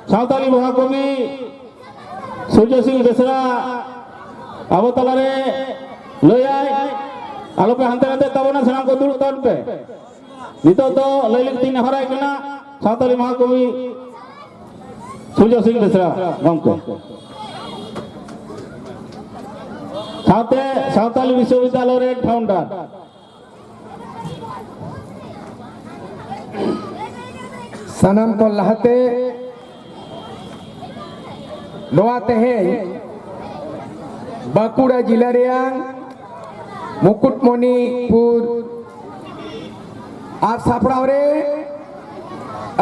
सावताली महाकवि सूर्य सिंह बेसरा अब तलारे लयाय आलोपे हानते हानते तबना सनाम को दुड़ तन पे नितो तो लैलिक तीन हराय कना सावताली महाकवि सूर्य सिंह बेसरा गमके साथे सावताली विश्वविद्यालय रे फाउंडर सनम को लहते नोआते हैं बांकुड़ा जिला रेयांग मुकुटमणिपुर आज सापड़ावरे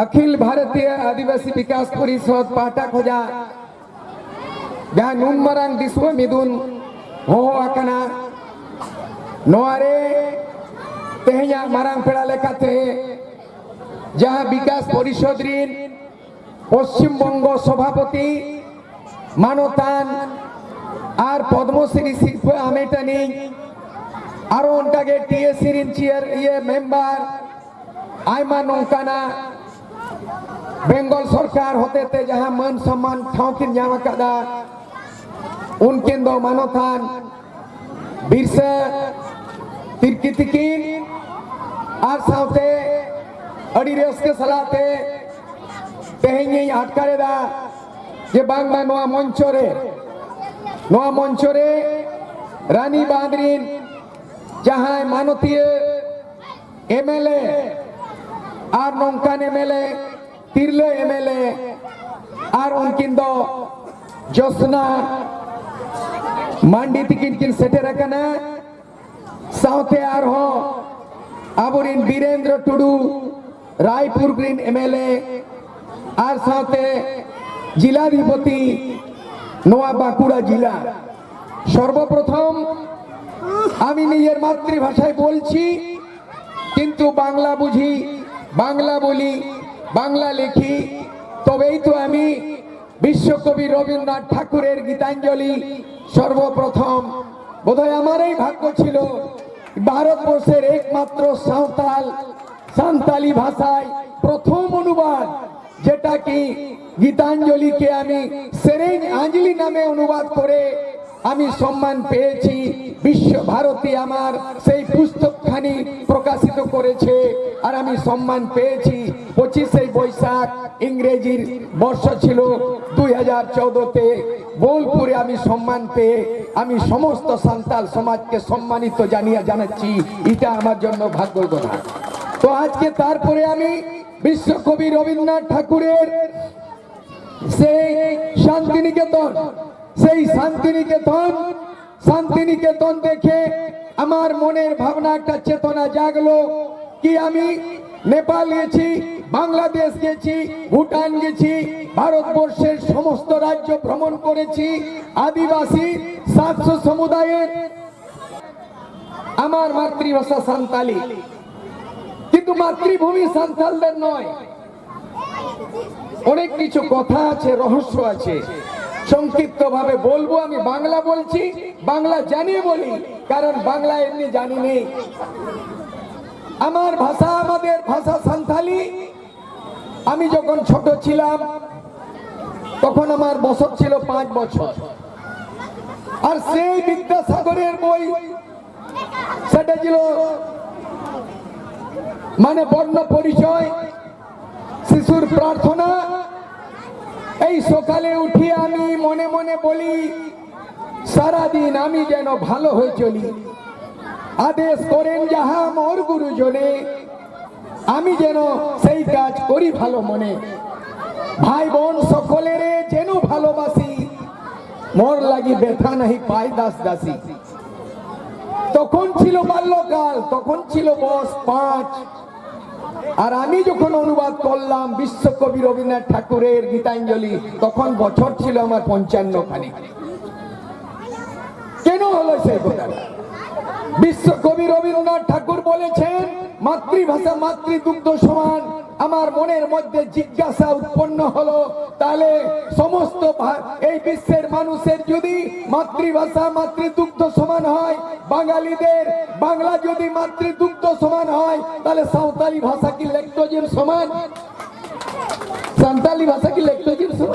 अखिल भारतीय आदिवासी विकास परिषद पाटा खोजा जहाँ नुन मरांग दिसवा मिदुन हो आकना नोआरे तेहया मरांग पेड़ा लेकाते जहाँ विकास परिषद ऋण पश्चिम बंग सभापति मानतान और पद्मश्री शिल्प आमेटानी और उनका के टीएससी ऋण चेयर ये मेंबर आयमा नौकाना बेंगल सरकार होते थे जहाँ मान सम्मान ठाउकिन जामा कदा उनके दो मानतान बिरसा तिरकितिकिन और साउते अड़ी रेस के सलाते तेहेंगे आटकारे दा ये बांगमा नोआ मंचोरे रानी बांद्रीन जहाँ मानवीय एमएलए और नौकान एमएलए तिरले एमएलए और उनकिन दो जोसना मांडी तिकिन किन सेटे रखना साउथे आर हो आबुरिन बीरेंद्र टुडू रायपुर ग्रीन एमएलए और साथे जिलाधिपति नोआ बांकुड़ा जिला सर्वप्रथम आमी निजेर मातृभाषाय बोलছি किन्तु बांगला बुझी बांगला बोली बांगला लिखी तबेई तो आमी विश्वकवि रवीन्द्रनाथ ठाकुरेर गीतांजलि सर्वप्रथम बोधहय आमारই भाग्य छिलो भारतवर्षेर एकमात्र सान्ताली भाषाय प्रथम अनुवाद जेटा की गीतांजलि के आमी सेरेन आंजलि नामे अनुवाद करे आमी सम्मान पेয়েছি विश्व भारती आमार सेई पुस्तकखानी प्रकाशित करेছে আর আমি সম্মান পেয়েছি 25শে বৈশাখ ইংরেজির বর্ষ ছিল 2014 তে বোলপুরে আমি সম্মান পেয়ে আমি সমস্ত সান্তাল সমাজকে সম্মানিত জানাচ্ছি এটা আমার জন্য ভাগ্যের কথা তো আজকে তারপরে আমি বিশ্বকবি রবীন্দ্রনাথ ঠাকুরের সেই শান্তিনিকেতন দেখে আমার মনের ভাবনা একটা চেতনা জাগলো কি আমি নেপাল গেছি বাংলাদেশ গেছি ভুটান গেছি ভারতবর্ষের সমস্ত রাজ্য ভ্রমণ করেছি আদিবাসী 700 সমুদায়ের আমার মাতৃভাষা সান্তালি কিন্তু মাতৃভূমি সান্তালদের নয় অনেক কিছু কথা আছে রহস্য আছে সংক্ষিপ্ত ভাবে বলবো আমি বাংলা বলছি বাংলা জানি বলি কারণ বাংলা এমনি জানি নেই আমার ভাষা আমাদের ভাষা সান্তালি আমি যখন ছোট ছিলাম তখন আমার বয়স ছিল 5 বছর আর সেই বিদ্যাসাগরের বই সেটা ছিল মানে বর্ণ পরিচয় শিশুর প্রার্থনা এই সকালে উঠি আমি মনে মনে বলি সারা দিন আমি যেন ভালো হয়ে চলি আদেশ করেন যাহা মোর গুরুজনে আমি যেন সেই কাজ করি ভালো মনে ভাই বোন সকলের যেন ভালোবাসি মোর লাগি ব্যথা নাহি পায় দাস দাসী তখন ছিল বাল্যকাল তখন ছিল বয়স 5 আর আমি যখন অনুবাদ করলাম বিশ্বকবি রবীন্দ্রনাথ ঠাকুরের গীতাঞ্জলি তখন বছর ছিল আমার 55 খানি কেন হলো সেই কথা বিশ্বকবি রবীন্দ্রনাথ ঠাকুর বলেছেন মাতৃভাষা মাতৃদুগ্ধ সমান আমার মনের মধ্যে জিজ্ঞাসা উৎপন্ন হলো তাহলে সমস্ত এই বিশ্বের মানুষের যদি মাতৃভাষা মাতৃদুগ্ধ সমান হয় বাঙালিদের বাংলা যদি মাতৃদুগ্ধ সমান হয় তাহলে সাঁওতালি ভাষা কি ল্যাক্টোজের সমান সাঁওতালি ভাষা কি ল্যাক্টোজের সমান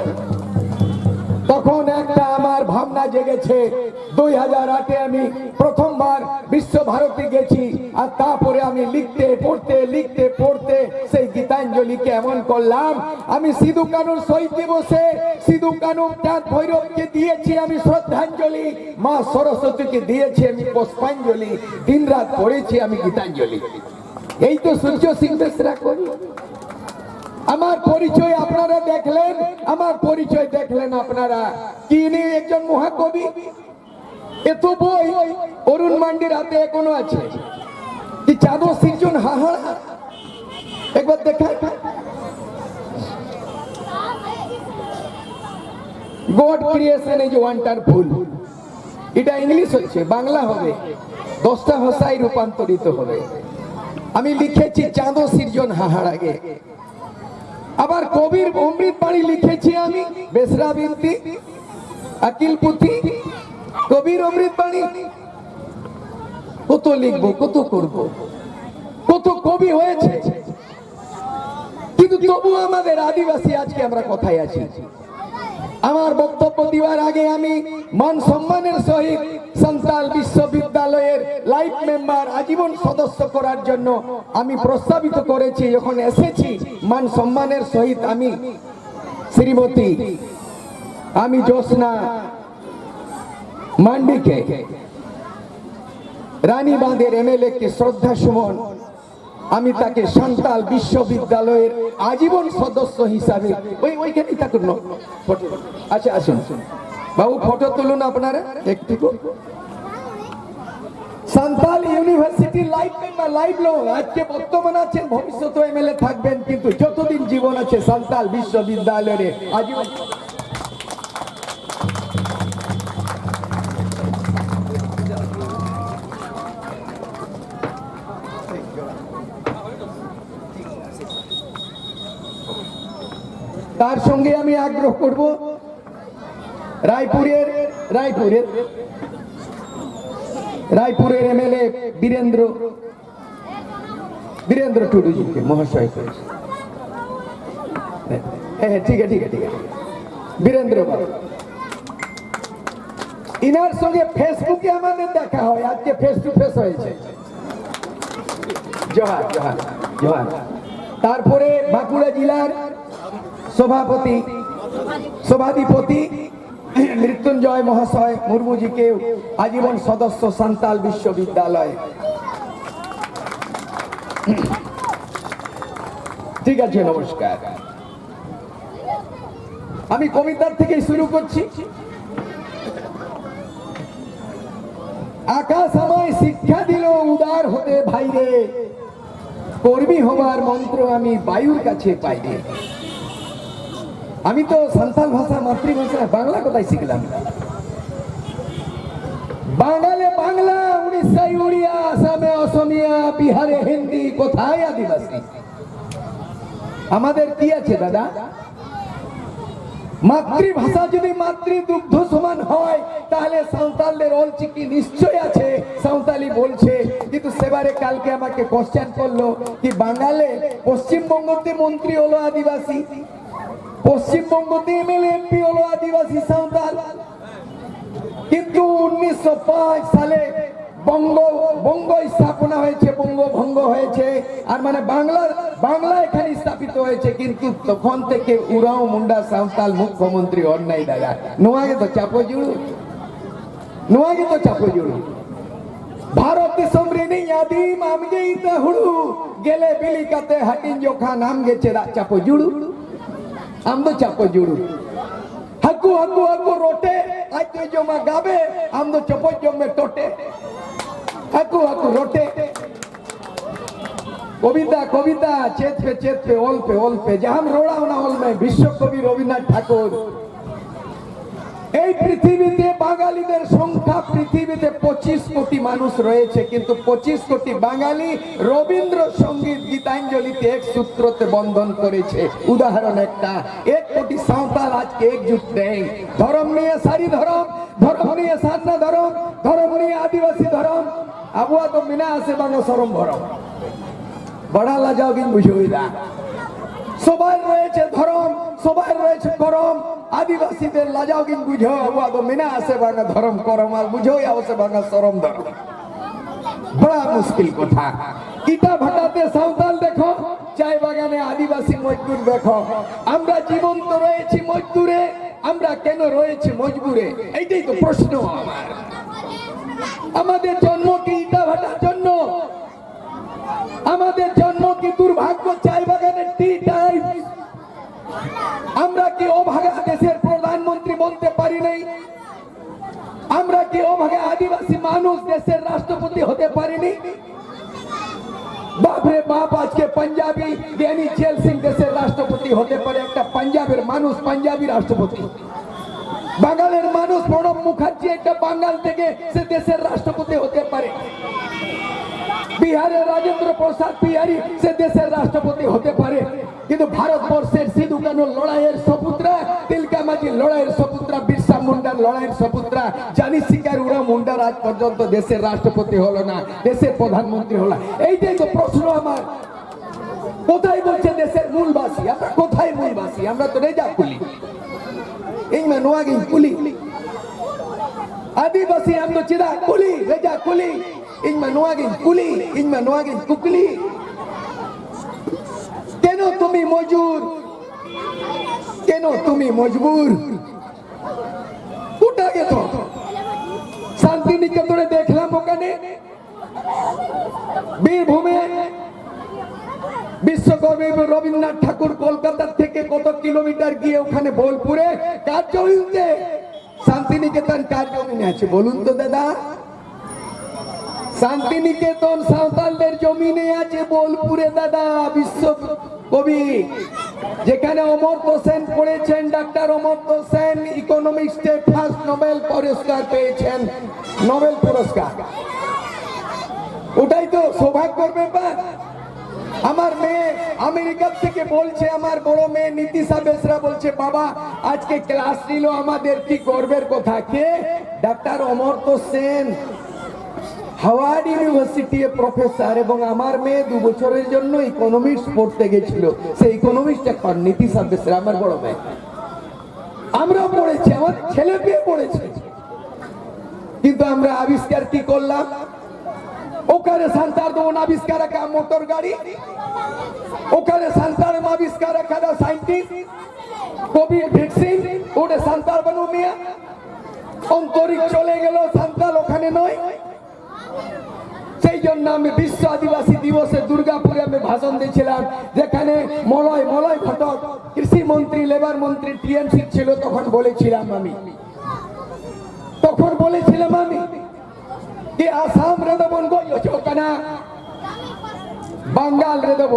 ভাবনা জেগেছে। 2008-এ আমি প্রথমবার বিশ্বভারতী গেছি, আর তারপরে আমি লিখতে পড়তে সেই গীতাঞ্জলিকে এমন করলাম। আমি সিধু কানুর শহীদ দিবসে সিধু কানু চাঁদ ভৈরবকে দিয়েছি আমি শ্রদ্ধাঞ্জলি, মা সরস্বতীকে দিয়েছি আমি পুষ্পাঞ্জলি, দিনরাত পড়েছি আমি গীতাঞ্জলি। এই তো সূর্য সিং বেসরা করি। আমার পরিচয় আপনারা দেখলেন, আমার পরিচয় দেখলেন আপনারা কি ইনি একজন মহাকবি। এত বই অরুণ মান্ডির হাতে এখনো আছে। কি চাঁদো সৃজন হাহাড়া একবার দেখায়। God creation is wonderful. এটা ইংলিশ হচ্ছে, বাংলা হবে, 10টা ভাষায় রূপান্তরিত হবে। আমি লিখেছি চাঁদো সৃজন হাহাড়াগে। আবার কবির অমৃত বাণী লিখেছি আমি, বেসরা বিনতি, আকিল পুঁথি, কবির অমৃত বাণী। কত লিখবো, কত করব, কত কবি হয়েছে, কিন্তু তবু আমাদের আদিবাসী আজকে আমরা কোথায় আছি। আমার বক্তব্য দেওয়ার আগে আমি মান সম্মানের সহিত সান্তাল বিশ্ববিদ্যালয়ের লাইফ মেম্বার আজীবন সদস্য করার জন্য আমি প্রস্তাবিত করেছি। যখন এসেছি মান সম্মানের সহিত আমি শ্রীমতী আমি জ্যোৎস্না মান্ডিকে, রানীবাঁধের এমএলএ কে শ্রদ্ধা সুমন, আমি তাকে সান্তাল বিশ্ববিদ্যালয়ের আজীবন সদস্য হিসাবে ওইখানেই থাকুন। আচ্ছা আসুন বাবু, ফটো তুলুন আপনারা একটু। Santal university life member, life লো, আজকে বর্তমান আছেন, ভবিষ্যতে এমএলএ থাকবেন, কিন্তু যতদিন জীবন আছে সান্তাল বিশ্ববিদ্যালয়ে আজীবন। তার সঙ্গে আমি আগ্রহ করব রায়পুরের এমএলএ বীরেন্দ্র টুডুজিকে মহাশয়। হ্যাঁ ঠিক আছে, বীরেন্দ্র বাবু, ইনার সঙ্গে ফেসবুকে আমাদের দেখা হয়, আজকে ফেস টু ফেস হয়েছে। জোহার জোহার জোহার। তারপরে বাঁকুড়া জেলার সভাধিপতি মৃত্যুঞ্জয় মহাশয় মুর্মুজিকে আজীবন সদস্য সান্তাল বিশ্ববিদ্যালয়। ঠিক আছে, নমস্কার। আমি কবিতার থেকে শুরু করছি। আকাশ আমায় শিক্ষা দিল উদার হতে ভাইরে, কর্মী হবার মন্ত্র আমি বায়ুর কাছে পাইরে। আমি তো সান্তাল ভাষা মাতৃভাষা বাংলা কোথায় শিখলাম? বাঙালে বাংলা, উড়িষ্যায় উড়িয়া, আসামে অসমিয়া, বিহারে হিন্দি, কোথায় আদিবাসী? আমাদের কি আছে দাদা? মাতৃভাষা যদি মাতৃদুগ্ধ সমান হয় তাহলে সাঁওতালদের অলচিকি নিশ্চয় আছে, সাঁওতালি বলছে। কিন্তু সেবারে কালকে আমাকে কোশ্চেন করলো কি বাঙালে পশ্চিমবঙ্গতে মন্ত্রী হলো আদিবাসী, পশ্চিমবঙ্গতে এমএলএ এমপি হলো আদিবাসী সাঁওতাল, কিন্তু 1905 সালে বঙ্গ স্থাপনা হয়েছে, বঙ্গভঙ্গ হয়েছে, আর মানে বাংলা এখানে স্থাপিত হয়েছে, কিন্তু তখন থেকে উরাও মুন্ডা সাঁওতাল মুখ্যমন্ত্রী অন্যায় দাদা। নোয়াগে তো চাপো জুড়ু ভারত দিশম রেনি আদিম আমগে ইতা হুড়ু গেলে বিলিকাতে হাটিন জোখা নাম গেছে চাপো জুড়ু, আমদো চাপো জুড়ু। হাকু হাকু হাকু রোটে আজকে জমা গাবে, আমদো চপো জমে টোটে। হাকু হাকু রোটে। কবিতা কবিতা চেতপে অল্পে যাহাম রোড়াও না অলমে, বিশ্বকবি রবীন্দ্রনাথ ঠাকুর। এই পৃথিবীতে বাঙালিদের সংখ্যা পৃথিবীতে 25 কোটি মানুষ রয়েছে, কিন্তু 25 কোটি বাঙালি রবীন্দ্র সঙ্গীত গীতাঞ্জলিতে এক সূত্রতে বন্ধন করেছে। উদাহরণ একটা, 1 কোটি সাঁওতাল আজকে একজুট নেই। ধর্ম নিয়ে সারি ধর্ম, ধর্ম নিয়ে সান্না ধর্ম, ধর্ম নিয়ে আদিবাসী ধর্ম, আবুয়া তো মিনা আছে বাংলা সরম ভরম বড়ালা যাও কিন্তু বুঝুইলা। সবাই রয়েছে ধর্ম, সবাই রয়েছে করম আদিবাসীদের লাজাও কিন্তু বুঝো আবু মিনা আছে বাঙা ধরম করম আর বুঝো আছে বাঙা শরম ধরম বড় মুশকিল কথা ইটা ভাটাতে সাঁওতাল দেখো চাই বাগানে আদিবাসী মজদুর দেখো আমরা জীবন্ত রয়েছি মজদুরে আমরা কেন রয়েছি মজবুরে এইটাই তো প্রশ্ন আমার আমাদের জন্ম কি ইটা ভাটার জন্য আমাদের জন্ম কি দুর্ভাগ্য চাই বাগানের টি টাইম আমরা কি অভাগা দেশের প্রধানমন্ত্রী বলতে পারি নাই আমরা কি অভাগা আদিবাসী মানুষ দেশের রাষ্ট্রপতি হতে পারিনি বাপরে বাপ আজকে পাঞ্জাবি জ্ঞানী চেল সিং দেশের রাষ্ট্রপতি হতে পারে একটা পাঞ্জাবের মানুষ পাঞ্জাবি রাষ্ট্রপতি বাঙালের মানুষ প্রণব মুখার্জি একটা বাঙাল থেকে সে দেশের রাষ্ট্রপতি হতে পারে বিহারের রাজেন্দ্র প্রসাদ বিহারী সে দেশের রাষ্ট্রপতি হতে পারে কিন্তু ভারতবর্ষের সিধু কানুর লড়াইয়ের সপুত্রা তিলকা মাঝির লড়াইয়ের সপুত্রা বিরসা মুন্ডার লড়াইয়ের সপুত্রা জানি শিকার উড়া মুন্ডার আজ পর্যন্ত দেশের রাষ্ট্রপতি হলো না দেশের প্রধানমন্ত্রী হলো এইটাই তো প্রশ্ন আমার কোথায় বলছে দেশের মূলবাসী আমরা কোথায় মূলবাসী আমরা তো রেজা কুলি এই নোয়াগি কুলি আদিবাসী আমরা চিদা কুলি রেজা কুলি ইংমা নোয়াগি কুলি ইংমা নোয়াগি কুকলি কেন তুমি মজুর কেন তুমি মজবুর উঠা গেছো শান্তিনিকেতনে দেখলাম ওখানে বীরভূমে বিশ্বকবি রবীন্দ্রনাথ ঠাকুর কলকাতা থেকে কত কিলোমিটার গিয়ে ওখানে বোলপুরে কাজ চলছে শান্তিনিকেতন কার জমিনে আছে বলুন তো দাদা শান্তিনিকেতন সাঁওতালদের জমিনে আছে বোলপুরে দাদা বিশ্ব কবি যেখানে অমর্ত্য সেন পড়েছেন ডাক্তার অমর্ত্য সেন ইকোনমিক্সে ফার্স্ট নোবেল পুরস্কার পেয়েছেন নোবেল পুরস্কার ওটাই তো সৌভাগ্যের ব্যাপার আমার মেয়ে আমেরিকা থেকে বলছে আমার বড় মেয়ে নীতিশা বেসরা বলছে বাবা আজকে ক্লাস নিল আমাদের কি গর্বের কথা কে ডাক্তার Amartya Sen Harvard university professor এবং আমার মেয়ে 2 বছরের জন্য ইকোনমিক্স পড়তে গেছিল সেই ইকোনমিক্স এখন নীতিশা বেসরা আমার বড় মেয়ে আমরা পড়েছি আমার ছেলে পেয়ে পড়েছে কিন্তু আমরা আবিষ্কার কি করলাম ওখানে সান্তার দোন আবিষ্কার রাখা মোটর গাড়ি ওখানে সান্তার আবিষ্কার রাখা সাইন্টিস্ট কোভিড ভ্যাকসিন ওটা সান্তার বানু মিয়া অন্তরিক্ষ চলে গেল সান্তাল ওখানে নয় সেই জন্য আমি বিশ্ব আদিবাসী দিবসে দুর্গাপুরে আমি ভাষণ দিয়েছিলাম যেখানে মলয় ঘটক কৃষি মন্ত্রী লেবার মন্ত্রী টিএমসি ছিল তখন বলেছিলাম আমি कि आसाम रे दो बन गयो चौकना बंगाल रे दो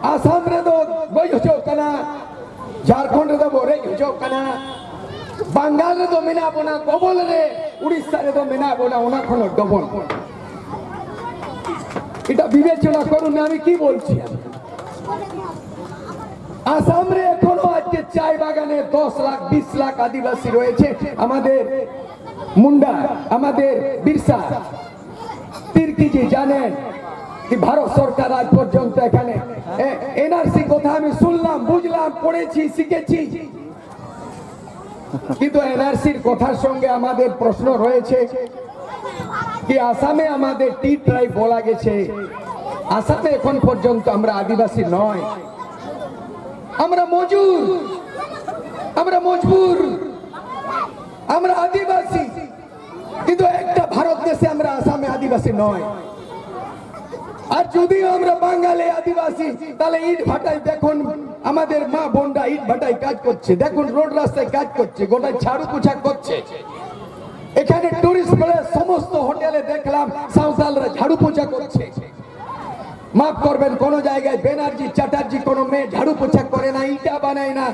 आसाम रे दो गयो चौकना झारखंड रे दो रे चौकना बंगाल रे दो मिना बोना कबल रे उड़ीसा रे दो मिना बोना ओना खनो डबल এটা বিবেচনা করুন আমি কি বলছি আসাম রে এখনো আজকে চাই বাগানে 10 লাখ 20 লাখ আদিবাসী রয়েছে আমাদের মুন্ডা আমাদের বিরসা তির্কি জি জানেন कि भारत सरकार आज পর্যন্ত এখানে এনআরসি কথা আমি শুনলাম বুঝলাম পড়েছি শিখেছি কিন্তু এনআরসির কথার সঙ্গে আমাদের প্রশ্ন রয়েছে कि আসামে আমাদের টি ট্রাইব বলা গেছে আসামে এখন পর্যন্ত আমরা আদিবাসী নয় আমরা মজবুর আমরা আদিবাসী কিন্তু একটা ভারত দেশে আমরা আসামে আদিবাসী নয় আর যদি আমরা বাঙালি আদিবাসী তাহলে ইট ভাটায় দেখুন আমাদের মা বোনরা ইট ভাটায় কাজ করছে দেখুন রোড রাস্তায় কাজ করছে গোটা ঝাড়ু পোছা করছে এখানে টুরিস্ট প্লেস সমস্ত হোটেলে দেখলাম সাঁওতালরা ঝাড়ু পোছা করছে মাফ করবেন কোন জায়গায় ব্যানার্জি চ্যাটার্জি কোন মেয়ে ঝাড়ু পোছা করে না ইটা বানায় না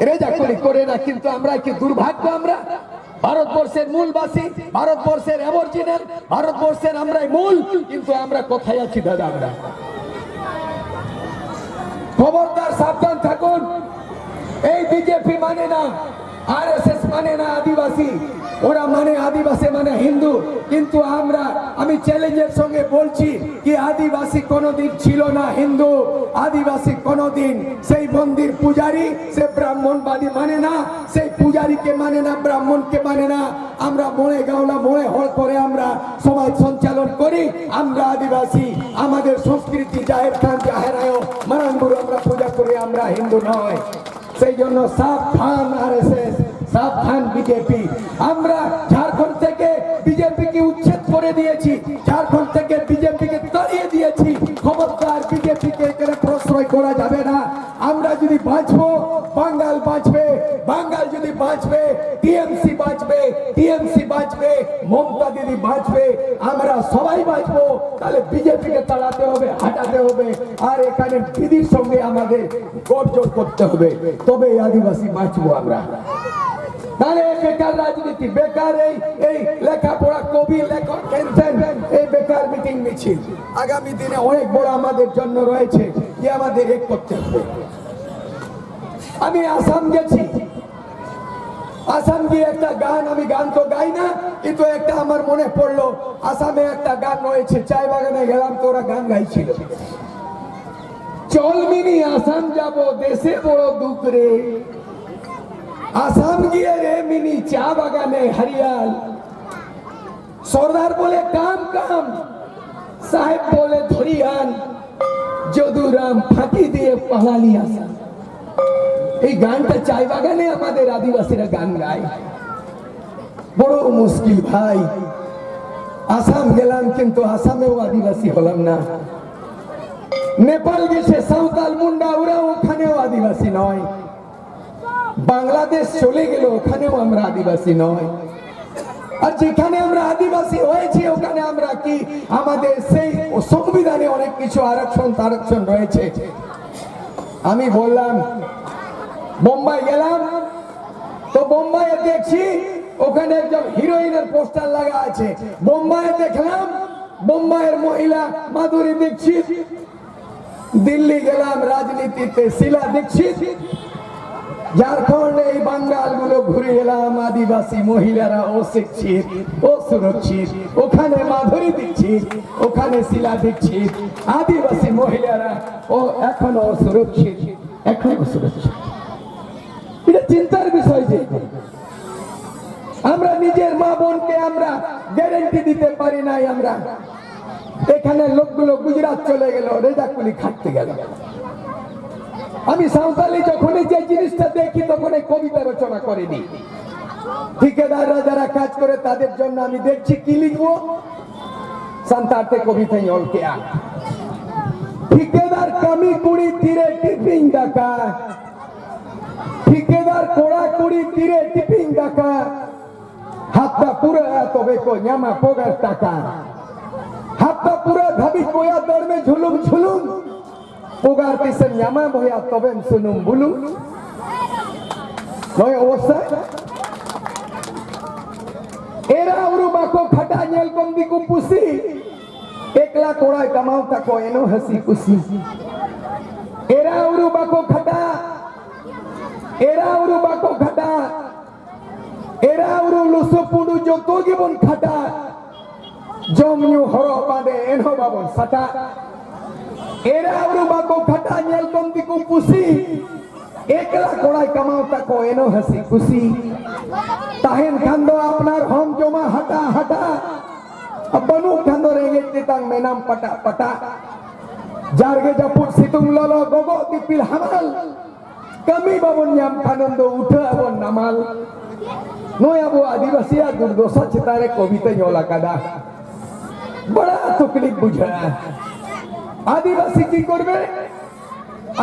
রেজাকলি করে না কিন্তু আমরা কি দুর্ভাগ্য আমরা ভারতবর্ষের মূলবাসী ভারতবর্ষের অরিজিনাল ভারতবর্ষের আমরাই মূল কিন্তু আমরা কোথায় আছি দাদা আমরা খবরদার সাবধান থাকুন এই বিজেপি মানে না আরএসএস মানে না আদিবাসী ওরা মানে আদিবাসী মানে হিন্দু, কিন্তু আমি চ্যালেঞ্জের সঙ্গে বলছি কি আদিবাসী কোনোদিন ছিল না হিন্দু। আদিবাসী কোনোদিন সেই মন্দির পূজারী, সে ব্রাহ্মণবাদী মানে না, সেই পূজারীকে মানে না, ব্রাহ্মণকে মানে না। আমরা মোড়ে গাওলা মোড়ে হল করে আমরা সমাজ সঞ্চালন করি। আমরা আদিবাসী, আমাদের সংস্কৃতি জাহের খান জাহেরায় মারানগুরু আমরা পূজা করি, আমরা হিন্দু নয়। সেই জন্য সাবধান আরএসএস, সাবধান বিজেপি। আমরা ঝাড়খণ্ড থেকে বিজেপিকে উচ্ছেদ করে দিয়েছি, ঝাড়খণ্ড থেকে বিজেপিকে তাড়িয়ে দিয়েছি। খবরদার বিজেপিকে এখানে প্রশ্রয় করা যাবে না। আমরা যদি বাঁচবো বাঙ্গাল বাঁচবে, বাঙ্গাল যদি বাঁচবে টিএমসি বাঁচবে, টিএমসি বাঁচবে, মমতা দিদি বাঁচবে, আমরা সবাই বাঁচবো। তাহলে বিজেপিকে তাড়াতে হবে, হাঁটাতে হবে, আর এখানে দিদির সঙ্গে আমাদের গঠজোড় করতে হবে, তবে আদিবাসী বাঁচবো আমরা। তাহলে বেকার রাজনীতি, বেকার এই লেখাপড়া, কবি লেখক এই বেকার মিটিং মিছিল আগামী দিনে অনেক বড় আমাদের জন্য রয়েছে, যে আমাদের এক করতে হবে। আমি আসাম গেছি, আসাম গিয়ে একটা গান, আমি গান তো গাই না, কিন্তু একটা আমার মনে পড়লো, আসামে একটা গান রয়েছে, চাই বাগানে গেলাম তো ওরা গান গাইছিল, চল মিনি আসাম যাবো দেশে বড় দুঃখ রে, আসাম গিয়ে রে মিনি চা বাগানে হরিয়াল, সর্দার বলে কাম কাম, সাহেব বলে ধরিয়ান, যদুরাম ফাঁকি দিয়ে পালালি আসাম। এই গানটা চাই বাগানে আমাদের আদিবাসীরা গান গায়। বড় মুশকিল ভাই, আসাম গেলাম কিন্তু আসামেও আদিবাসী হলাম না। নেপাল গেছে সাঁওতাল মুন্ডা, ওরা ওখানেও আদিবাসী নয়। বাংলাদেশ চলে গেল, ওখানেও আমরা আদিবাসী নয়। আর যেখানে আমরা আদিবাসী হয়েছি ওখানে আমরা কি, আমাদের সেই সংবিধানে অনেক কিছু আরক্ষণ রয়েছে। আমি বললাম বোম্বাই গেলাম, তো বোম্বাইয়ে দেখছি ওখানে একজন হিরোইনের পোস্টার লাগা আছে। বোম্বাইয়ে দেখলাম বোম্বাইয়ের মহিলা মাধুরী দীক্ষিত। দিল্লি গেলাম রাজনীতিতে শিলা দীক্ষিত। ঝাড়খণ্ড এই বাঙ্গাল গুলো ঘুরে এলাম, আদিবাসী মহিলারা অশিক্ষিত, অসুরক্ষিত। ওখানে মাধুরী দীক্ষিত, ওখানে শিলা দীক্ষিত। আদিবাসী মহিলারা এখনো অসুরক্ষিত, এখনো অসুরক্ষিত। এটা চিন্তার বিষয় যে আমরা নিজের মা বোনকে আমরা গ্যারেন্টি দিতে পারি নাই। আমরা এখানে লোকগুলো গুজরাট চলে গেল, রেজাকুলি খাটতে গেল। আমি সাঁওতালি যখনই যে জিনিসটা দেখি তখন এই কবিতা রচনা করিনি। ঠিকাদাররা যারা কাজ করে তাদের জন্য আমি দেখছি কি লিখবো, সান্তাতে কবিতা অলকে আ ঠিকাদার কামি কুড়ি তীরে টিপিং ডাকা, ঠিকাদার কোড়া কুড়ি তীরে টিপিং ডাকা, হাতটা পুরো তবে কো ᱧামা পোগার টাকা, হাতটা পুরো ধাবি কোয়া দরমে ঝুলুম ঝুলুম, পোগার তিসেন ᱧামা বয়া তবেন শুনুম বুলুম। নয় অবস্থা এরা উরু বাকো খাটা ñেল কম দিকু পুসি, একলা কোড়ায় কামাও তাকো এনো হাসি খুশি। এরা উরু বাকো খাটা, এরা উরু বাকো খাটা, এরা উরু লুসু পুডু যত জীবন খাটা, জমিউ হর বাদে এনো বাবন সাটা। এরা উরু বাকো খাটা ñেল কম দিকু পুসি, একলা কোড়ায় কামাও তাকো এনো হাসি খুশি। তাহেন খান্দ আপনার হম জমা হাটা হাটা, বনু খান্দ রেগে তিতাং মেনাম পাটা পাটা, জারগে জাপুর সিতুং ললো Gogo দিপিল হামাল, kami babon nyam kanando udah abon namal. Noy abo adivasi ya durdosa citare kobita nyola kada. Bada tuklik bujha. Adivasi ki korbe?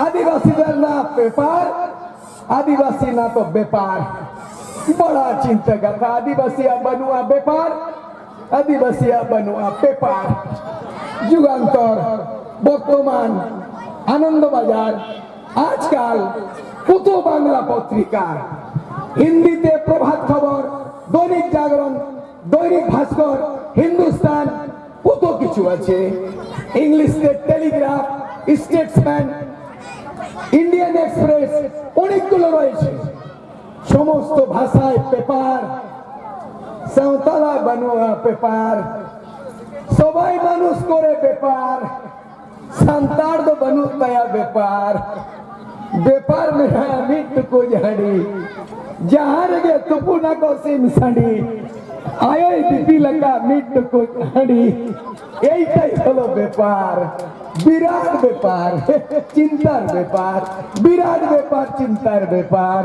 Adivasi dar na pepar, adivasi na to bepar. Bada cinta kata adivasi ya banua bepar, adivasi ya banua pepar. Jugantor, Boktoman, Anando Bazar, আজকাল কত বাংলা পত্রিকা, হিন্দিতে প্রভাত খবর, দৈনিক জাগরণ, দৈনিক ভাস্কর, হিন্দুস্তান, কত কিছু আছে। ইংলিশে টেলিগ্রাফ, স্টেটসম্যান, ইন্ডিয়ান এক্সপ্রেস, অনেকগুলো রয়েছে। সমস্ত ভাষায় পেপার, সাঁওতালা বানুয়া পেপার সবাই মানুষ করে ব্যাপার সান্তার তো বানু তায়া ব্যাপার ব্যাপার মেরা মিটকো ঝাড়ি जहाँ गे तुपुना को सिम साड़ी आयो दीपी लगा मिट को हाड़ी এইটাই হলো ব্যাপার বিরাট ব্যাপার চিন্তার ব্যাপার বিরাট ব্যাপার চিন্তার ব্যাপার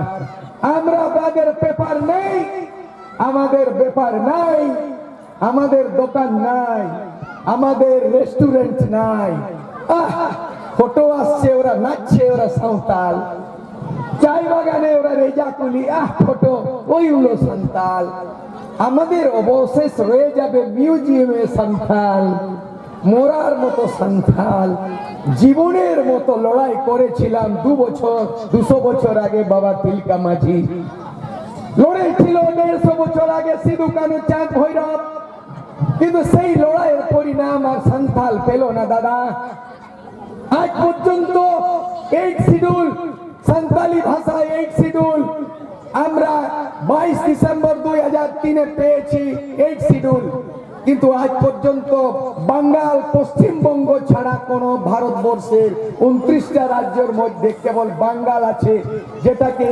আমরা বাগের পেপার নেই আমাদের ব্যাপার নাই আমাদের দোকান নাই আমাদের রেস্টুরেন্ট নাই ফটো আসছে ওরা নাচছে ওরা সাঁওতাল চাই বাগানে ওরা রেজাকুলি ফটো ওইগুলো সান্তাল আমাদের অবশেষ রয়ে যাবে মিউজিয়ামে সান্তাল মোরার মতো সান্তাল জীবনের মতো লড়াই করেছিলাম 200 বছর আগে বাবা তিলকা মাঝি লড়াই ছিল 150 বছর আগে সিধু কানু চাঁদ ভৈরব কিন্তু সেই লড়াইয়ের পরিণাম আর সান্তাল পেল না দাদা আজ পর্যন্ত 8 শিডিউল সান্তালি ভাষায় 8 শিডিউল আমরা 22 ডিসেম্বর 2003 পেয়েছি 8 শিডিউল কিন্তু আজ পর্যন্ত বাঙ্গাল পশ্চিমবঙ্গ ছাড়া কোন ভারতবর্ষের 29টা রাজ্যের মধ্যে কেবল বাঙ্গাল আছে যেটাকে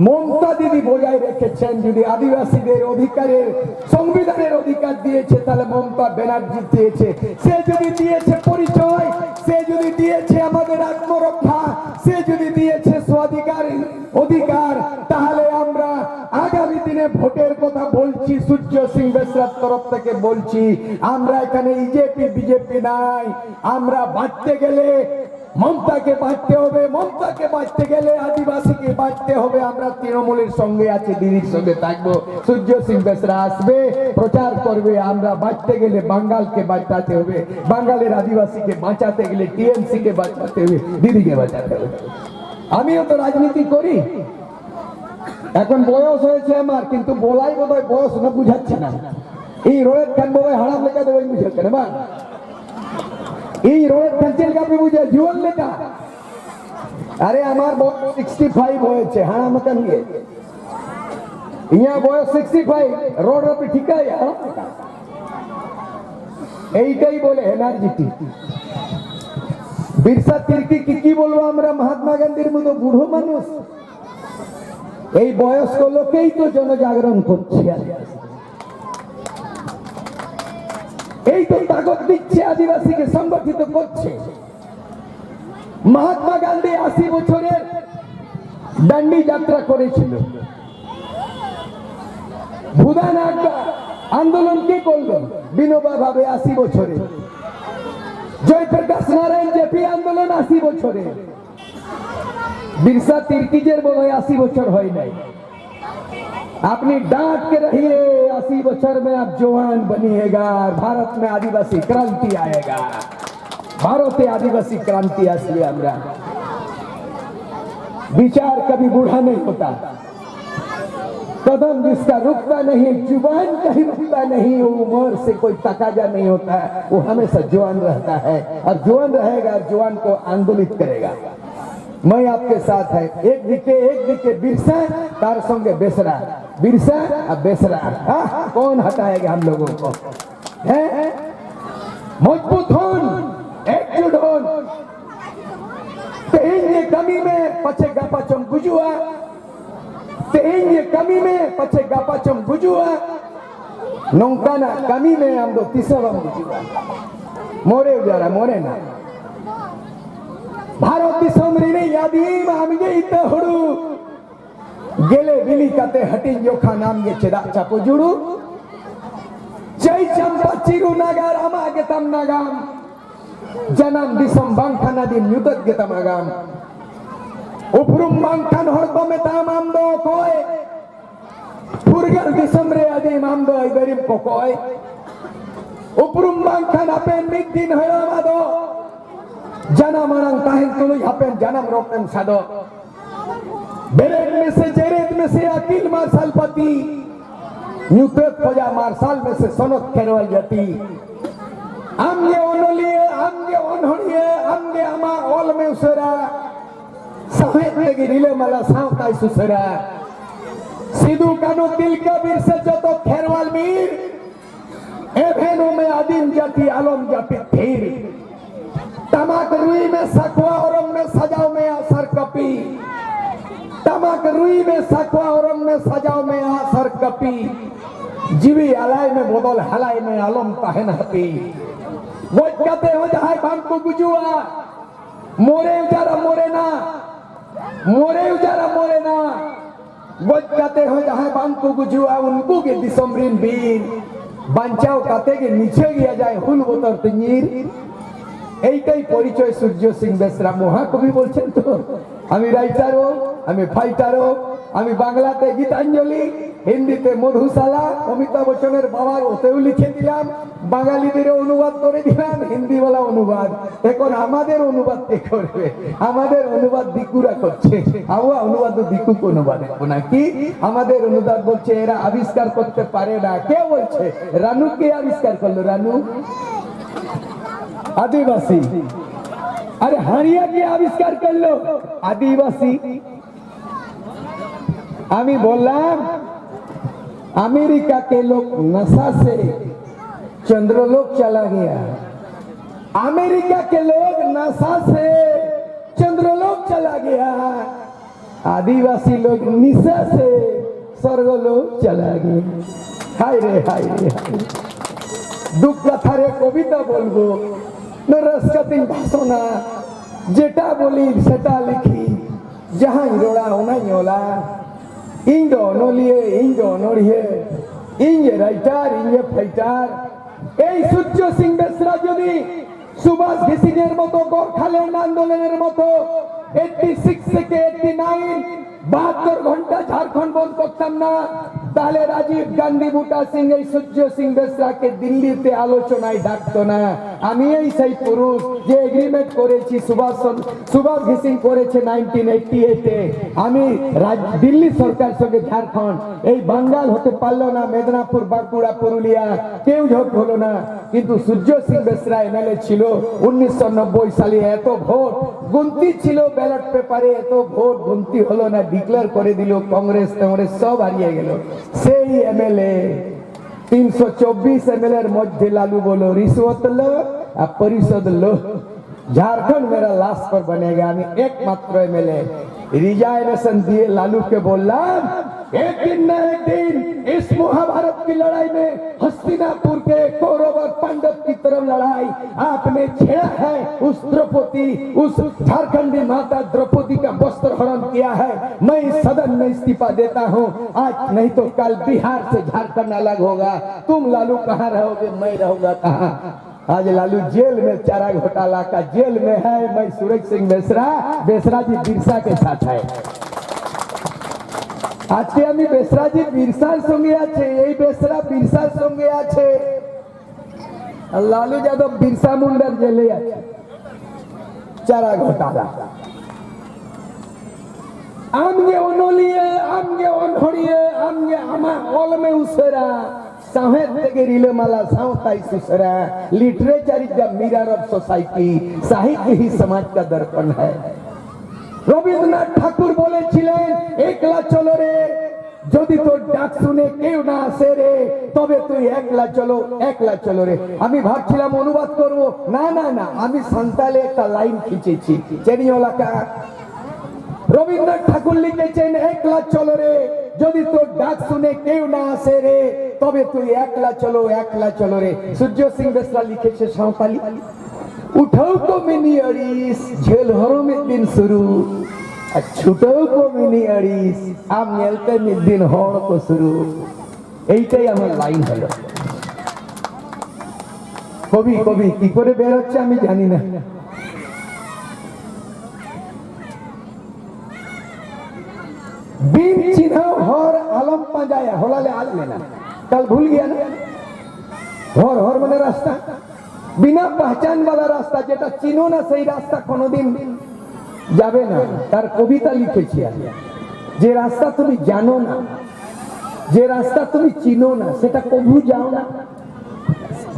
মমতা দিদি বজায় রেখেছেন যদি আদিবাসীদের অধিকারের সংবিধানের অধিকার দিয়েছে তাহলে মমতা ব্যানার্জি দিয়েছে সে যদি দিয়েছে পরিচয় সে যদি দিয়েছে আমাদের আত্মরক্ষা সে যদি দিয়েছে স্বাধিকার অধিকার তাহলে আমরা আগামী দিনে ভোটের কথা বলছি সূর্য সিং বেসরার তরফ থেকে বলছি আমরা এখানে বিজেপি নাই আমরা বাঁচতে গেলে মমতাকে বাঁচতে হবে মমতাকে বাঁচতে গেলে আদিবাসীকে বাঁচতে হবে আমরা তৃণমূলের সঙ্গে আছি দিদির সঙ্গে থাকবো সূর্য সিং বেসরা আসবে প্রচার করবে আমরা বাঁচতে গেলে বাঙ্গালকে বাঁচাতে হবে বাঙ্গালের আদিবাসীকে বাঁচাতে গেলে টিএমসি কে বাঁচাতে হবে দিদিকে বাঁচাতে হবে আমিও তো রাজনীতি করি এখন বয়স হয়েছে আমার কিন্তু বলাই বোধহয় বয়স না বুঝাচ্ছে না এই রোডের খান বোধহয় হারাম লেখা দেবেন বুঝাচ্ছে না বা এই রোড কাঞ্চেল কাপে বুঝে জীবন লেখা আরে আমার বয়স 65 হয়েছে হারাম কান গিয়ে ইয়া বয়স 65 রোড पे ঠিক আছে এইটাই বলে এনার্জিটি বিরসা তির্কি কি বলবো আমরা মহাত্মা গান্ধীর মতো বুড়ো মানুষ এই বয়স্ক লোকেই তো জনজাগরণ করছে এই তো তাকত দিচ্ছে আদিবাসীকে সংগঠিত করছে মহাত্মা গান্ধী 80 বছরের দান্ডি যাত্রা করেছিল ভুদান আন্দোলন কে করলো বিনোবা ভাবে 80 বছরে জয়প্রকাশ নারায়ণ জেপি আন্দোলন 80 বছরে बिरसा तिर्कीजर बोलो 80 बच्चर हो नहीं अपनी डांट के रहिए 80 बच्चर में आप जवान बनिएगा भारत में आदिवासी क्रांति आएगा भारतीय आदिवासी क्रांति आसले हमरा विचार कभी बूढ़ा नहीं होता कदम जिसका रुकता नहीं जुबान कहीं रुकता नहीं उम्र से कोई तकाजा नहीं होता है वो हमेशा जवान रहता है और जवान रहेगा जवान को आंदोलित करेगा मैं आपके साथ है एक दिखे बिरसा तार संगे बेसरा बिरसा और बेसरा कौन हटाएगा हम लोगों को है मजबूत होन एकजुट होन तेरे कमी में पछे गापाचम गुजुआ तेरे कमी में पछे गापाचम गुजुआ नौकाना कमी में हम दो तीसरा गुजुआ मोरे उजारा मोरे ना भारत दिसमरी यादीम आमगे इते हुडू गेले बिली कते हटी योखा नाम गे चेदा चापो जुडू जय चंपा चिरु नगर अमा गेतम नगाम जनम दिसम बांखाना दिन युदत गेतम नगाम उपरुम बांखान हरदो में ताम आमदो कोय फुरगल दिसमरे आदिम आमदो इदरिम को कोय उपरुम बांखान अपेन मिक दिन हयम आदो जन्म अनंग ताहिन तुलु हपेन जन्म रोपन सादो बेरेट में से अकील मार्शल पति न्यूट्रेट पजा मार्शल में से सनत खेरवल जाती आमगे ओनलिए आमगे ओनहड़िए आमगे अमा ओल में उसरा सहेत लगी रिले मला सावताई सुसरा सिद्धू कानू तिलका वीर से जो तो खेरवाल वीर एवेनो में आदिम जाति आलम जाति फिर तमाक रुई में सखवा औरंग में सजाओ में आसर कपी तमाक रुई में सखवा औरंग में सजाओ में आसर कपी जीवी अलाय में बदल हलाय में आलम ताहन हपी गोज कहते हो जहां भांग को गुजुआ मोरे उजारा मोरे ना मोरे उजारा मोरे ना गोज कहते हो जहां भांग को गुजुआ उनको के दिसमरिन बीर বাঞ্চাও কাতে গে নিচে গিয়া যায় হুল বোতর তিঙির এইটাই পরিচয় সূর্য সিং বেসরা মহাকবি বলছেন তো আমি রাইটারও আমি ফাইটারও আমি বাংলাতে গীতাঞ্জলি হিন্দিতে মধুশালা অমিতাভ বচ্চনের বাবার ওতেও লিখে দিলাম বাঙালিদের অনুবাদ করে দিলাম হিন্দিওয়ালা অনুবাদ এখন আমাদের অনুবাদ কে করবে আমাদের অনুবাদ দিকুরা করছে আওয়া অনুবাদ দিকু অনুবাদ নাকি আমাদের অনুবাদ বলছে এরা আবিষ্কার করতে পারে না কে বলছে রানু কে আবিষ্কার করলো রানু आदिवासी अरे हरिया के आविष्कार कर लो आदिवासी आमी बोललाम अमेरिका के लोग नशा से चंद्रलोक चला गया अमेरिका के लोग नशा से चंद्रलोक चला गया आदिवासी लोग निशा से स्वर्गलोक चला गया हाय रे हाय रे हाय दुख कथारे कविता बोलबो रसकतिन भाषणा जेटा बोली सेटा लिखी जहां रोड़ा ओना योला इंदो नलिए इंदो नड़िए इंजे राइटार इंजे फाइटार এই সূর্য সিং বেসরা যদি সুভাষ ঘিসিংয়ের মতো গোর্খাল্যান্ড আন্দোলনের মতো 86 থেকে 89 72 ঘন্টা ঝাড়খণ্ড বন্ধ করতাম না তাহলে রাজীব গান্ধী বুটা সিং এই সূর্য সিং বেসরাকে দিল্লিতে আলোচনায় ডাকতো না আমি এই সেই পুরুষ যে এগ্রিমেন্ট করেছি সুভাষ ঘিসিং করেছে 1988 এ আমি দিল্লি সরকার সঙ্গে ঝাড়খণ্ড এই বাঙ্গাল হতে পারলো না মেদিনীপুর বাঁকুড়া পুরুলিয়া কেউ ঝোট হলো না কিন্তু সূর্য সিং বেসরা এমএলএ ছিল 1990 সালে এত ভোট গুনতি ছিল ব্যালট পেপারে এত ভোট গুনতি হলো না ডিক্লেয়ার করে দিল কংগ্রেস সব হারিয়ে গেল সেই এমএলএ 324 एमएलए मध्य लालू बोलो रिश्वत लो अब परिषद लो झारखंड मेरा लाश पर बनेगा एकमात्र एमएलए रिजाइनेशन दिए लालू के बोला एक दिन न एक दिन इस महाभारत की लड़ाई में हस्तिनापुर के कौरव और पांडव की तरफ लड़ाई आपने छेड़ा है उस द्रौपदी उस झारखंडी माता द्रौपदी का वस्त्र हरण किया है मैं सदन में इस्तीफा देता हूं आज नहीं तो कल बिहार से झारखंड अलग होगा तुम लालू कहां रहोगे मैं रहूंगा कहां आज लालू जेल में चारा घोटाला का जेल में है मैं सूरज सिंह बेसरा जी बिरसा के साथ है आज के আমি বেসরা জি বিরসার সঙ্গে আছে এই বেসরা বিরসার সঙ্গে আছে আর লালু যাদব বিরসা মুন্ডার জেলে আছে চারা ঘোটালা আমগে অনলিয়ে আমগে অনহড়িয়ে আমগে আমা অলমে উসরা साहेब থেকে রিলেমালা सावताई सुसरा literature is the mirror of society साहित्य ही समाज का दर्पण है রবীন্দ্রনাথ ঠাকুর বলেছিলেন একলা চলো রে যদি তোর ডাক শুনে কেউ না আসে রে তবে তুই একলা চলো রে আমি ভাবছিলাম অনুবাদ করব না না না আমি সান্তালে একটা লাইন খিচেছি চেনিওলা কা রবীন্দ্রনাথ ঠাকুর লিখেছেন একলা চলো রে যদি তোর ডাক শুনে কেউ না আসে রে তবে তুই একলা চলো রে সূর্য সিং বেসরা লিখেছে সাঁওতালি उठाओ को मिनी अड़ीस झेल हरो में दिन शुरू छुटाओ को मिनी अड़ीस आम मेलते में दिन हर को शुरू এইটাই আমার লাইন হলো কবি কবি কি করে বের হচ্ছে আমি জানি না बिन चिन्ह हर आलम पाजाया होलाले आल लेना कल भूल गया ना हर माने रास्ता बिना पहचान वाला रास्ता जेटा चिनो ना सही रास्ता कोनो दिन जाबे ना तार कविता लिखेছি আমি যে রাস্তা তুমি জানো না যে রাস্তা তুমি চিনো না সেটা কবু যাও না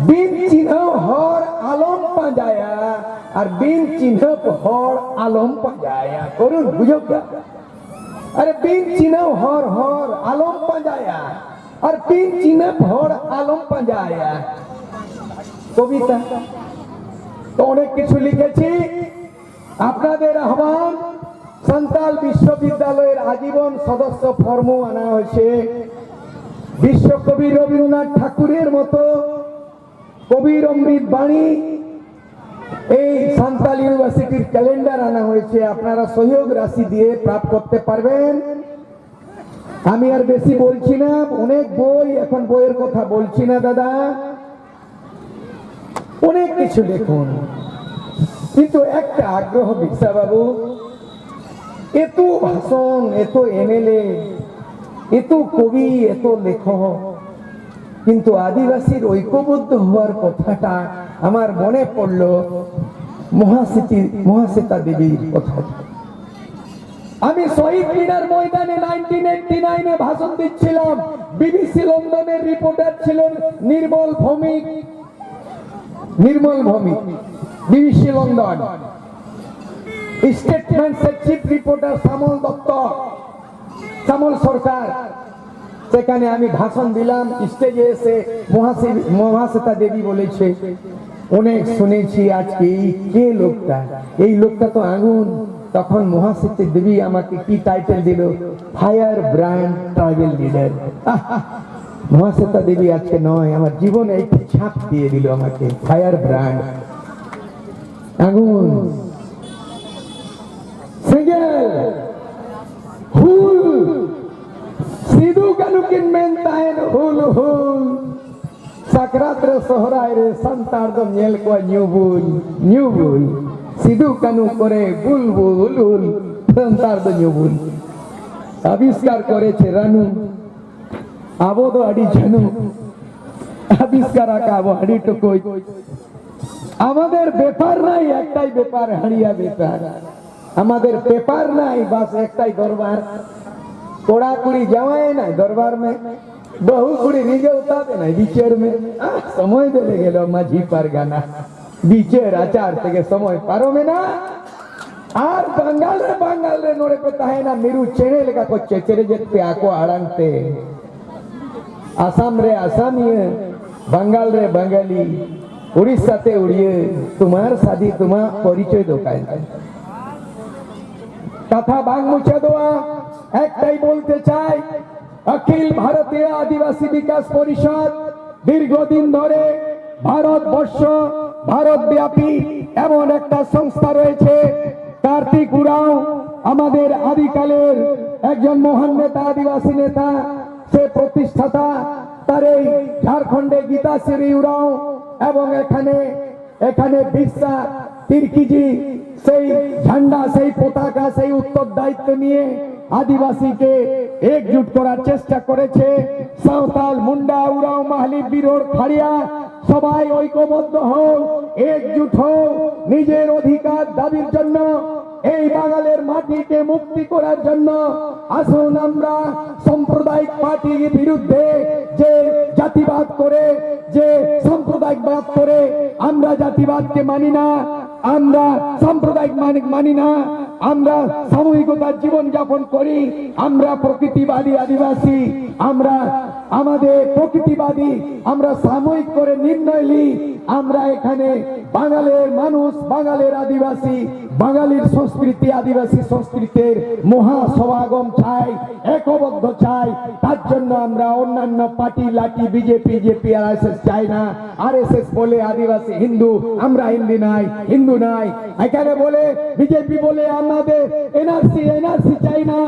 बिन चिन्ह हर आलम पाजाया और बिन चिन्ह हर आलम पाजाया করুন বুঝো क्या अरे बिन चिना हर हर आलम पंजाया और बिन चिना हर आलम पंजाया কবিতা তো অনেক কিছু লিখেছি আপনাদের আহ্বান সান্তাল বিশ্ববিদ্যালয়ের আজীবন সদস্য ফর্মও আনা হয়েছে বিশ্বকবি রবীন্দ্রনাথ ঠাকুরের মতো কবির অমৃত বাণী এই সান্তাল ইউনিভার্সিটির ক্যালেন্ডার আনা হয়েছে আপনারা সহযোগ রাশি দিয়ে প্রাপ্ত করতে পারবেন আমি আর বেশি বলছি না অনেক বই এখন বইয়ের কথা বলছি না দাদা অনেক কিছু দেখুন কিন্তু একটা আগ্রহ বিরসা বাবু এত ভাষণ এত এমএলএ এত কবি এত লেখক কিন্তু আদিবাসীর ঐক্যবদ্ধ হওয়ার কথাটা আমার মনে পড়লো মহাশ্বেতা দেবীর কথা আমি শহীদ মিনার ময়দানে 1989 এ ভাষণ দিচ্ছিলাম বিবিসি লন্ডনের রিপোর্টার ছিলেন নির্মল ভৌমিক বিবিসি লন্ডন স্টেটমেন্টসের চিফ রিপোর্টার শ্যামল সরকার সেখানে আমি ভাষণ দিলাম স্টেজে এসে মহাশ্বেতা দেবী বলেছে অনেক শুনেছি আজকে কে লোকটা এই লোকটা তো আগুন তখন মহাশ্বেতা দেবী আমাকে কি টাইটেল দিল firebrand tribal leader Mahasweta Devi আজকে নয় আমার জীবনে একটি ছাপ দিয়ে দিল আমাকে ফায়ার ব্র্যান্ড আগুন সিঙ্গেল হুল সিধু কানুকিন মেনতায়ন হুল হুল sakrat re sohrai re santar dom nyel ko nyubul Sidhu Kanu করে বুলবুল উল santar do nyubul আবিষ্কার করেছে রানু আবদ আডি জানু আবিষ্কার আকাব আডি টকই আমাদের ব্যাপার নাই একটাই ব্যাপার হাড়িয়া ব্যাপার আমাদের পেপার নাই বাস একটাই দরবার कोड़ा कुड़ी जवाए ना दरबार में बहु कुड़ी निजे उतारे ना बीचेर में समय दे गेलो माझी पर गाना बीचेर आचार থেকে সময় পারো না আর বাঙাল রে নড়ে पे তাহে না মিরু চেনে লেখা করছে চেরে যেতে আকো আড়াংতে আসাম রে আসামিয়ে বাঙাল রে বাঙালি উড়িষ্যাতে উড়িয়ে তোমার শাদি তোমার পরিচয় দোকায় কথা বাং মুছে দেওয়া একটাই বলতে চাই অখিল ভারতীয় আদিবাসী বিকাশ পরিষদ দীর্ঘদিন ধরে ভারতব্যাপী এমন একটা সংস্থা রয়েছে কার্তিক উরাও আমাদের আদিকালের একজন মহান নেতা আদিবাসী নেতা সে প্রতিষ্ঠাতা তার এই ঝাড়খণ্ডে গীতাশ্রী উরাও এবং এখানে বিরসা তির্কিজি সেই ঝান্ডা সেই পতাকা সেই উত্তরদায়িত্ব নিয়ে আদিবাসীকে একজুট করার চেষ্টা করেছে সাঁওতাল মুন্ডা উরাও মাহলি বিরোর খাড়িয়া সবাই ঐক্যবদ্ধ হও একজুট হও নিজের অধিকার দাবির জন্য এই বাঙালের মাটিকে মুক্তি করার জন্য আসুন আমরা সাম্প্রদায়িক পার্টির বিরুদ্ধে যে জাতিবাদ করে যে সাম্প্রদায়িকবাদ করে আমরা জাতিবাদকে মানি না আমরা সাম্প্রদায়িক মানি না আমরা সামূহিকতার জীবন যাপন করি আমরা প্রকৃতিবাদী আদিবাসী আমরা আমাদের প্রকৃতিবাদী আমরা সাময়িক করে নির্ণয় নিই আমরা এখানে বাঙালির মানুষ বাঙালির আদিবাসী বাঙালির সংস্কৃতি আদিবাসী সংস্কৃতির মহা সমাগম চাই একবদ্ধ চাই তার জন্য আমরা অন্যান্য পার্টি লাঠি বিজেপি জেপি আরএসএস চাই না আরএসএস বলে আদিবাসী হিন্দু আমরা হিন্দু নাই এখানে বলে বিজেপি বলে আমাদের এনআরসি চাই না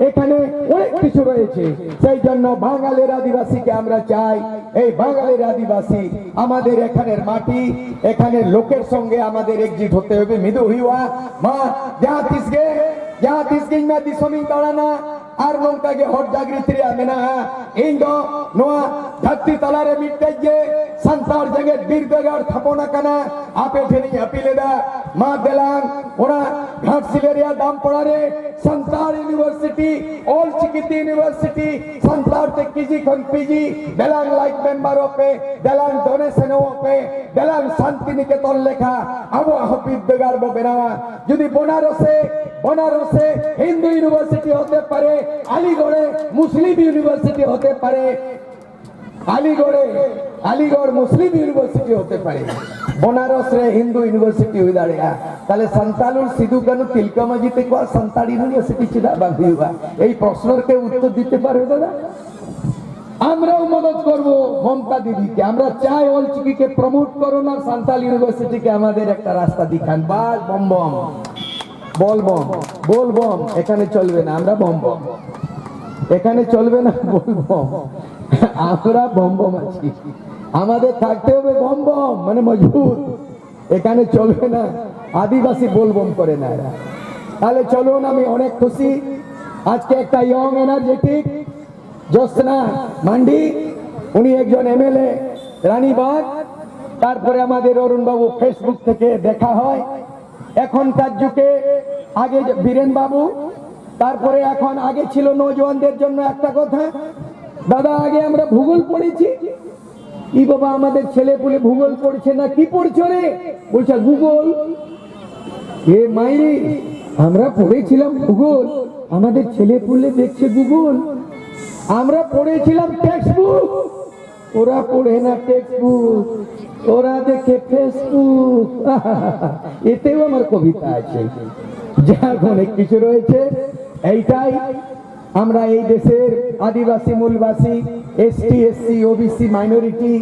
এখানে অনেক কিছু রয়েছে সেই জন্য বাঙালির আদিবাসীকে আমরা চাই এই বাঙালির আদিবাসী আমাদের এখানের মাটি এখানের লোকের সঙ্গে আমাদের একজুট হতে হবে মৃদু হুয়া মা জাতিসকে মা দিসমি দাঁড়ানা ᱟᱨ ᱱᱚᱝᱠᱟ ᱜᱮ ᱦᱚᱲ ᱡᱟᱜᱨᱤᱛᱤ ᱨᱮᱭᱟᱜ ᱢᱮᱱᱟᱜᱼᱟ ᱤᱧ ᱫᱚ ᱱᱚᱣᱟ ᱫᱷᱟᱹᱨᱛᱤ ᱛᱟᱞᱟᱨᱮ ᱢᱤᱫᱴᱮᱡ ᱜᱮ ᱥᱟᱱᱛᱟᱲ ᱡᱮᱜᱮᱫ ᱵᱤᱨᱫᱟᱹᱜᱟᱲ ᱛᱷᱟᱯᱚᱱ ᱟᱠᱟᱱᱟ ᱟᱯᱮ ᱴᱷᱮᱱᱤᱧ ᱟᱹᱯᱤᱞ ᱮᱫᱟ ᱢᱟ ᱫᱮᱞᱟᱝ ᱚᱱᱟ ᱜᱷᱟᱴᱥᱤᱞᱟᱹ ᱨᱮᱭᱟᱜ ᱫᱟᱢᱯᱟᱲᱟ ᱨᱮ ᱥᱟᱱᱛᱟᱲ ᱤউনিভার্সিটি অল চিকিতি ইউনিভার্সিটি সান্তাড় তে কেজি খন পিজি দেলাং লাইক মেম্বার ওপে দেলাং ডোনেশন ওপে দেলাং শান্তি নিকেতন লেখা আবো বিদ্যাগার বো বেনাওয়া যদি বনারসে হিন্দু ইউনিভার্সিটি হতে পারে আলিগড়ে মুসলিম ইউনিভার্সিটি হতে পারে আলিগড় মুসলিম ইউনিভার্সিটি হতে পারে বনারস রে হিন্দু ইউনিভার্সিটি হয়ে দাঁড়িয়া তাহলে সান্তালুর সিধু কানু তিলকা মাঝি থেকে সান্তাল ইউনিভার্সিটি চেদা বাদ হইবা এই প্রশ্নের কে উত্তর দিতে পারবে দাদা আমরাও মদত করব মমতা দিদিকে আমরা চাই অলচিকিকে প্রমোট করুন আর সান্তাল ইউনিভার্সিটিকে আমাদের একটা রাস্তা দেখান বাস বলবম এখানে চলবে না আমরা বম এখানে চলবে না বলবম আমরা বম আছি আমাদের থাকতে হবে বম মানে মজবুত এখানে চলবে না আদিবাসী বলবম করে না এরা তাহলে চলুন আমি অনেক খুশি আজকে একটা ইয়ং এনার্জেটিক জ্যোৎস্না মান্ডি উনি একজন এমএলএ রানীবাগ তারপরে আমাদের অরুণ বাবু ফেসবুক থেকে দেখা হয় এখনকার যুগে আগে বীরেন বাবু তারপরে এখন আগে ছিল নওজওয়ানদের জন্য একটা কথা দাদা আগে আমরা ভূগোল পড়েছি ই বাবা আমাদের ছেলে পুলে ভূগোল পড়ছে না কি পড়ছো রে বলছে ভূগোল এ মাইরি আমরা পড়েছিলাম ভূগোল আমাদের ছেলে পুলে দেখছে ভূগোল আমরা পড়েছিলাম টেক্সট বুক ওরা পড়ে না টেক্সট বুক ওরা দেখে ফেসবুক এতেও আমার কবিতা আছে যা অনেক কিছু রয়েছে এইটাই আমরা এই দেশের আদিবাসী মূলবাসী এসটি এসসি ওবিসি মাইনরিটি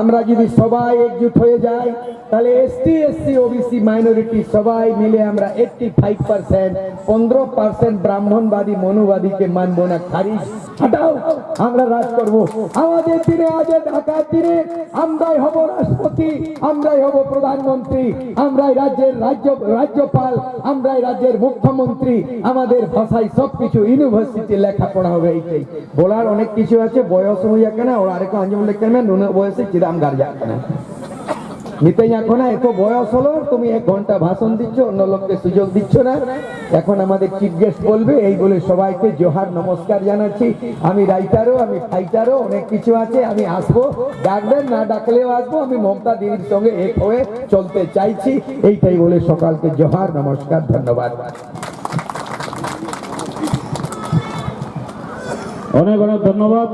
আমরা যদি সবাই একজুট হয়ে যাই তাহলে এসটি এসসি ওবিসি মাইনরিটি সবাই মিলে আমরা 85% 15% ব্রাহ্মণবাদী মনুবাদীকে মানব না খারিজ হটাও আমরা রাজ করব আমাদের দিনে আজ ঢাকার দিনে আমরাই হব রাষ্ট্রপতি আমরাই হব প্রধানমন্ত্রী আমরাই রাজ্যপাল আমরাই রাজ্যের মুখ্যমন্ত্রী আমাদের ভাষায় সবকিছু ইউনিভার্সিটি লেখাপড়া হবে এইটাই বলার অনেক কিছু আছে বয়স হইয়া কেনা ওরা আরেকটু আঞ্জম লেখেন না নুন বয়সে চিরাম গার্জা কেনা নিতে এখন এত বয়স হলো তুমি 1 ঘন্টা ভাষণ দিচ্ছ অন্য লোককে সুযোগ দিচ্ছ না এখন আমাদের চিফ গেস্ট বলবে এই বলে সবাইকে জোহার নমস্কার জানাচ্ছি আমি রাইটারও আমি ফাইটারও অনেক কিছু আছে আমি আসবো ডাকবেন না ডাকলেও আসবো আমি মমতা দিদির সঙ্গে এক হয়ে চলতে চাইছি এইটাই বলে সকালকে জোহার নমস্কার ধন্যবাদ অনেক অনেক ধন্যবাদ।